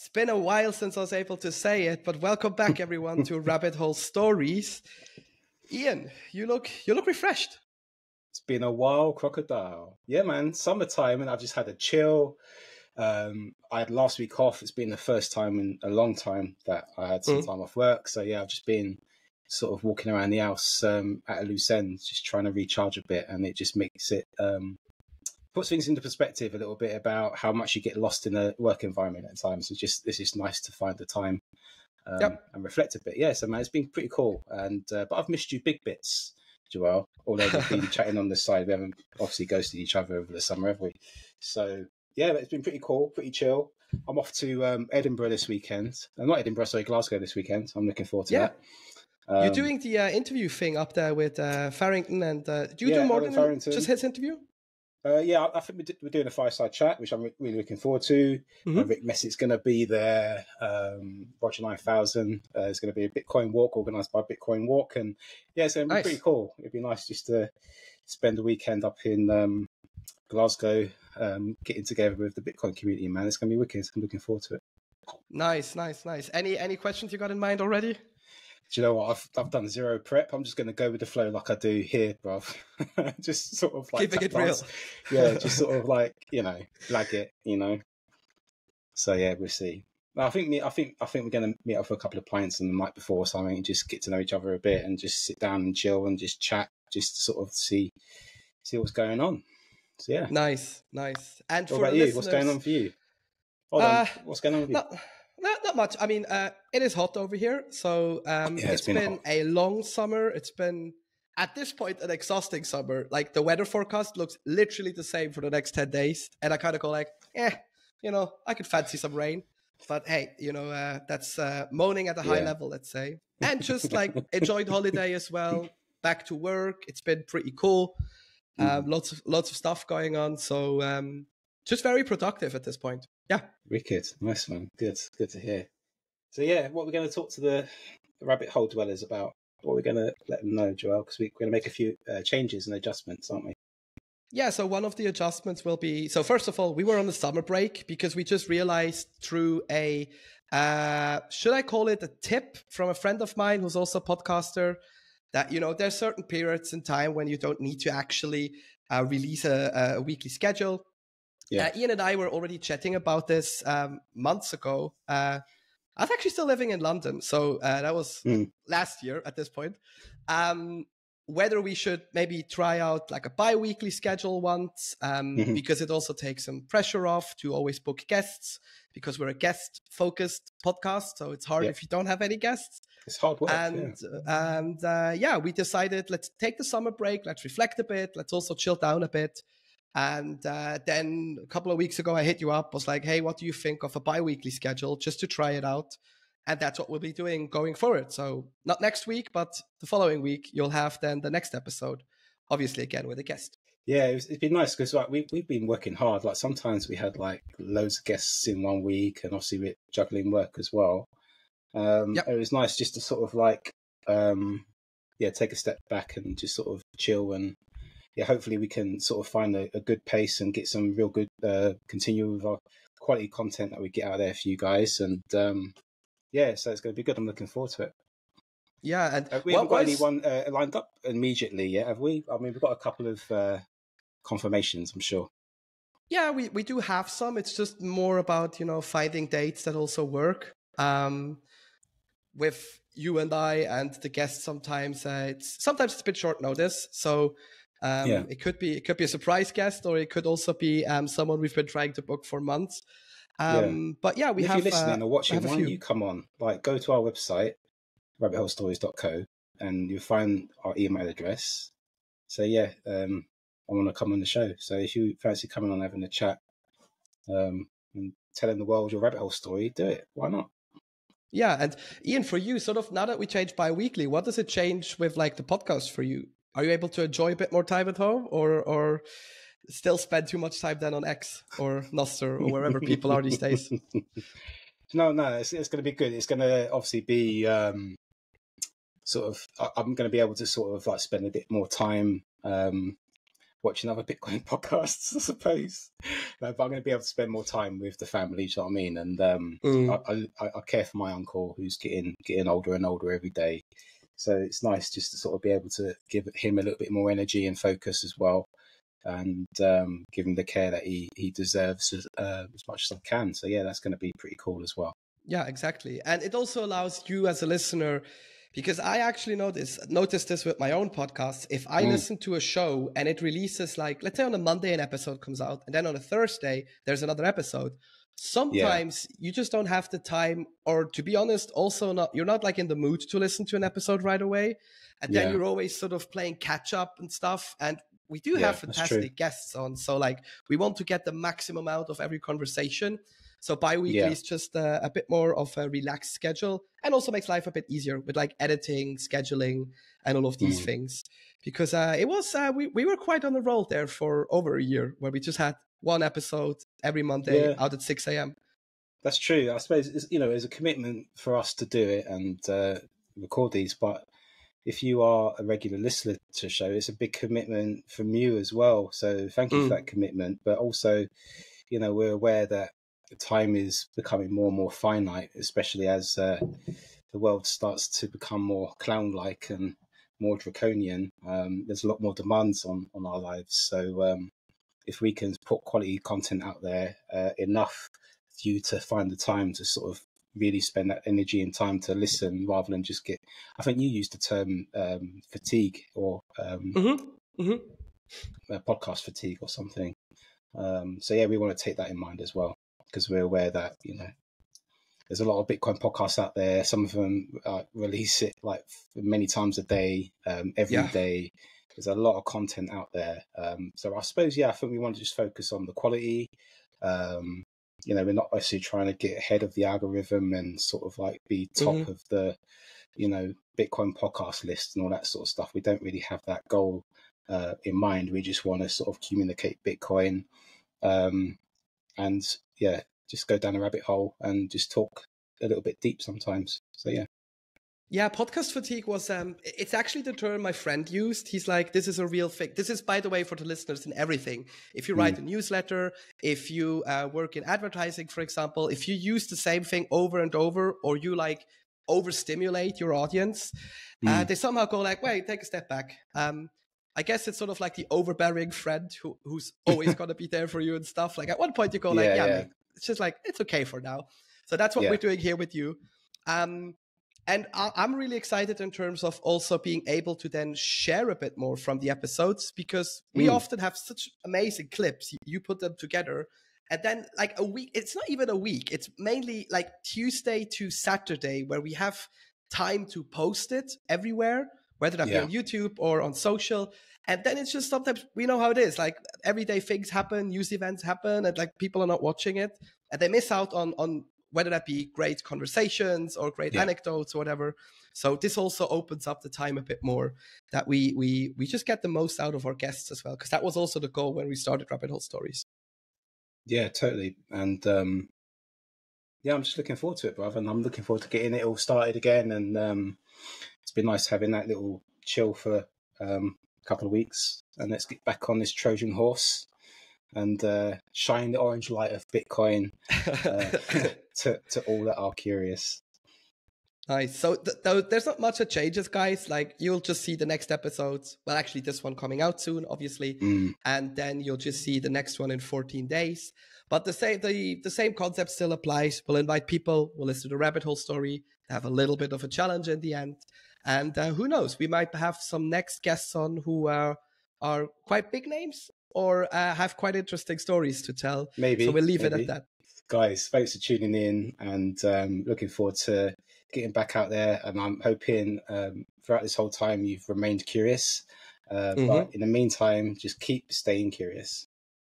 It's been a while since I was able to say it, but welcome back, everyone, to Rabbit Hole Stories. Ian, you look refreshed. It's been a while, crocodile. Yeah, man, summertime, and I've just had a chill. I had last week off. It's been the first time in a long time that I had some time off work. So yeah, I've just been sort of walking around the house at a loose end, just trying to recharge a bit, and it just makes it puts things into perspective a little bit about how much you get lost in a work environment at times. It's just nice to find the time and reflect a bit. Yeah, so man, it's been pretty cool. And but I've missed you big bits, Joel. Although we've been chatting on the side, we haven't obviously ghosted each other over the summer, have we? So yeah, it's been pretty cool, pretty chill. I'm off to Edinburgh this weekend. Not Edinburgh, sorry, Glasgow this weekend. I'm looking forward to that. You're doing the interview thing up there with Farrington, and do you do more than just his interview? Yeah, I think we're doing a fireside chat, which I'm really looking forward to. Rick Messick's going to be there. Roger 9000 is going to be a Bitcoin walk organised by Bitcoin Walk. And yeah, it's going to be pretty cool. It'd be nice just to spend the weekend up in Glasgow, getting together with the Bitcoin community, man. It's going to be wicked. I'm looking forward to it. Nice. Any questions you got in mind already? Do you know what? I've done zero prep. I'm just going to go with the flow like I do here, bruv. Just sort of like keeping it real. Yeah, just sort of like, lag it, So yeah, we'll see. I think we're going to meet up for a couple of pints on the night before or something, and just get to know each other a bit, and just sit down and chill and just chat, just to sort of see what's going on. So yeah, nice. And what about you? What's going on for you? Hold on. What's going on with you? Not much. I mean, it is hot over here. So it's been a long summer. It's been, at this point, an exhausting summer. Like, the weather forecast looks literally the same for the next 10 days. And I kind of go like, I could fancy some rain. But hey, that's moaning at a high level, let's say. And just like enjoyed holiday as well. Back to work. It's been pretty cool. Lots of stuff going on. So just very productive at this point. Yeah. Wicked. Nice, man. Good to hear. So yeah, what we're going to talk to the rabbit hole dwellers about, what we're going to let them know, Joel, because we're going to make a few changes and adjustments, aren't we? Yeah, so one of the adjustments will be, so first of all, we were on the summer break because we just realized through a, should I call it a tip from a friend of mine who's also a podcaster, that, there's certain periods in time when you don't need to actually release a weekly schedule. Yeah. Ian and I were already chatting about this months ago. I was actually still living in London, so that was last year at this point. Whether we should maybe try out like a bi-weekly schedule once, because it also takes some pressure off to always book guests, because we're a guest-focused podcast, so it's hard if you don't have any guests. It's hard work. And we decided, let's take the summer break, let's reflect a bit, let's also chill down a bit. And then a couple of weeks ago, I hit you up, was like, hey, what do you think of a bi-weekly schedule, just to try it out? And that's what we'll be doing going forward. So not next week, but the following week, you'll have then the next episode, obviously again with a guest. Yeah, it's been nice because like we've been working hard. Like sometimes we had like loads of guests in one week, and obviously we're juggling work as well. It was nice just to sort of like, take a step back and just sort of chill, and hopefully we can sort of find a good pace and get some real good, continue with our quality content that we get out there for you guys. And so it's going to be good. I'm looking forward to it. Yeah, and we haven't got anyone lined up immediately yet, have we? I mean, we've got a couple of confirmations, I'm sure. Yeah, we do have some. It's just more about, finding dates that also work. With you and I and the guests, sometimes it's a bit short notice. So it could be a surprise guest, or it could also be someone we've been trying to book for months. But yeah, if you're listening or watching, why don't you come on? Like, go to our website, rabbitholestories.co, and you'll find our email address. So I want to come on the show. So if you fancy coming on, having a chat, and telling the world your rabbit hole story, do it. Why not? Yeah, and Ian, for you, sort of now that we changed bi-weekly, what does it change with like the podcast for you? Are you able to enjoy a bit more time at home, or still spend too much time then on X or Nostr or wherever people are these days? No, it's going to be good. It's going to obviously be I'm going to be able to sort of like spend a bit more time watching other Bitcoin podcasts, I suppose. But I'm going to be able to spend more time with the family. Do you know what I mean? And I care for my uncle, who's getting older and older every day. So it's nice just to sort of be able to give him a little bit more energy and focus as well, and give him the care that he deserves as much as I can. So yeah, that's going to be pretty cool as well. Yeah, exactly. And it also allows you as a listener, because I actually noticed this with my own podcast. If I listen to a show and it releases, like, let's say on a Monday an episode comes out, and then on a Thursday there's another episode. Sometimes you just don't have the time, or to be honest, also you're not like in the mood to listen to an episode right away. And then you're always sort of playing catch up and stuff. And we do have fantastic guests on. So like, we want to get the maximum out of every conversation. So bi-weekly is just a bit more of a relaxed schedule, and also makes life a bit easier with like editing, scheduling, and all of these things. Because it was, we were quite on the roll there for over a year, where we just had one episode every Monday out at 6 a.m. That's true. I suppose it's a commitment for us to do it and record these. But if you are a regular listener to the show, it's a big commitment from you as well. So thank you for that commitment. But also, we're aware that the time is becoming more and more finite, especially as the world starts to become more clown-like and more draconian. There's a lot more demands on our lives. So if we can put quality content out there enough for you to find the time to sort of really spend that energy and time to listen, rather than just get, I think you used the term fatigue, or podcast fatigue or something. So yeah, we want to take that in mind as well, because we're aware that there's a lot of Bitcoin podcasts out there. Some of them release it like many times a day, every day. There's a lot of content out there. So I suppose, I think we want to just focus on the quality. We're not actually trying to get ahead of the algorithm and sort of like be top of the, Bitcoin podcast list and all that sort of stuff. We don't really have that goal in mind. We just want to sort of communicate Bitcoin, and just go down a rabbit hole and just talk a little bit deep sometimes. So yeah, podcast fatigue was, it's actually the term my friend used. He's like, this is a real thing. This is, by the way, for the listeners in everything. If you write a newsletter, if you work in advertising, for example, if you use the same thing over and over, or you like overstimulate your audience, they somehow go like, wait, take a step back. I guess it's sort of like the overbearing friend who's always going to be there for you and stuff. Like at one point you go like, mate, it's just like, it's okay for now. So that's what we're doing here with you. And I'm really excited in terms of also being able to then share a bit more from the episodes, because we often have such amazing clips. You put them together, and then like a week, it's not even a week. It's mainly like Tuesday to Saturday where we have time to post it everywhere, whether that be on YouTube or on social. And then it's just sometimes, we know how it is. Like everyday things happen, news events happen, and like people are not watching it, and they miss out on whether that be great conversations or great anecdotes or whatever. So this also opens up the time a bit more, that we just get the most out of our guests as well, because that was also the goal when we started Rabbit Hole Stories. Yeah, totally. And I'm just looking forward to it, brother. And I'm looking forward to getting it all started again. And it's been nice having that little chill for a couple of weeks. And let's get back on this Trojan horse and shine the orange light of Bitcoin to all that are curious. Nice. So there's not much that changes, guys. Like you'll just see the next episodes. Well, actually, this one coming out soon, obviously, and then you'll just see the next one in 14 days. But the same concept still applies. We'll invite people. We'll listen to the Rabbit Hole Story. Have a little bit of a challenge in the end, and who knows? We might have some next guests on who are quite big names, or have quite interesting stories to tell. Maybe. So we'll leave it at that. Guys, thanks for tuning in, and looking forward to getting back out there. And I'm hoping throughout this whole time you've remained curious. But in the meantime, just keep staying curious.